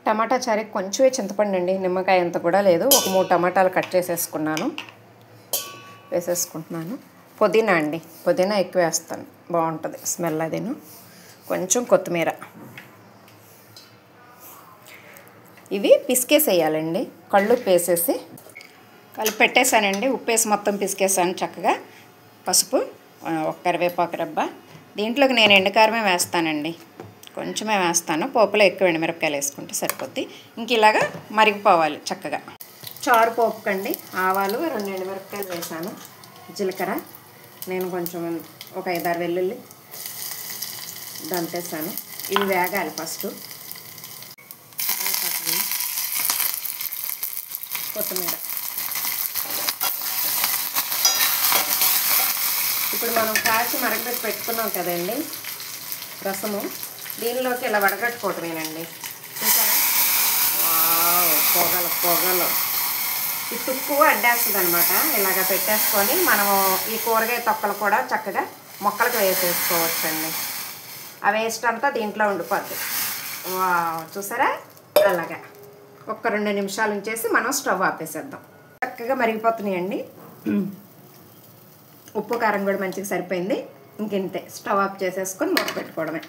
టమాటా చారుకి కొంచెమే చింతపండు అండి, నిమ్మకాయ అంత కూడా లేదు. ఒక 3 టమాటాలు కట్ చేసేసుకున్నాను, వేసేసుకుంటున్నాను. పుదీనా అండి, పుదీనా ఎక్కువ వేస్తాను, బాగుంటుంది స్మెల్. అదిను కొంచెం కొత్తిమీర. ఇవి పిసికేసేయాలండి, కళ్ళుప్పు వేసేసి కలిపి పెట్టేశానండి. ఉప్పేసి మొత్తం పిసికేసాను చక్కగా. పసుపు, ఒక కరివేపాకు రబ్బ. దీంట్లోకి నేను ఎండుకారమే వేస్తానండి, కొంచెమే వేస్తాను. పోపులో ఎక్కువ ఎండుమిరపకాయలు వేసుకుంటే సరిపోద్ది. ఇంక ఇలాగా మరిగిపోవాలి చక్కగా. చారు పోపుకండి ఆవాలు, 2 ఎండుమిరపకాయలు వేసాను, జీలకర్ర, నేను కొంచెం ఒక 5-6 వెల్లుల్లి దంపేసాను. ఇవి వేగాలి ఫస్ట్. కొత్తిమీర. ఇప్పుడు మనం కాచి మరగబెట్టి పెట్టుకున్నాం కదండి రసము, దీనిలోకి ఇలా వడగట్టుకోవటమేనండి. చూసారా, పొగలు పొగలు. ఈ తుక్కు అడ్డేస్తుంది అనమాట. ఇలాగ పెట్టేసుకొని మనము ఈ కూరగాయ తొక్కలు కూడా చక్కగా మొక్కలకు వేసేసుకోవచ్చండి. ఆ వేస్ట్ అంతా దీంట్లో ఉండిపోద్ది. చూసారా, అలాగా ఒక్క 2 నిమిషాలు ఉంచేసి మనం స్టవ్ ఆపేసేద్దాం. చక్కగా మరిగిపోతున్నాయండి. ఉప్పు కారం కూడా మంచిగా సరిపోయింది. ఇంకింతే, స్టవ్ ఆఫ్ చేసేసుకొని మూత పెట్టుకోవడమే.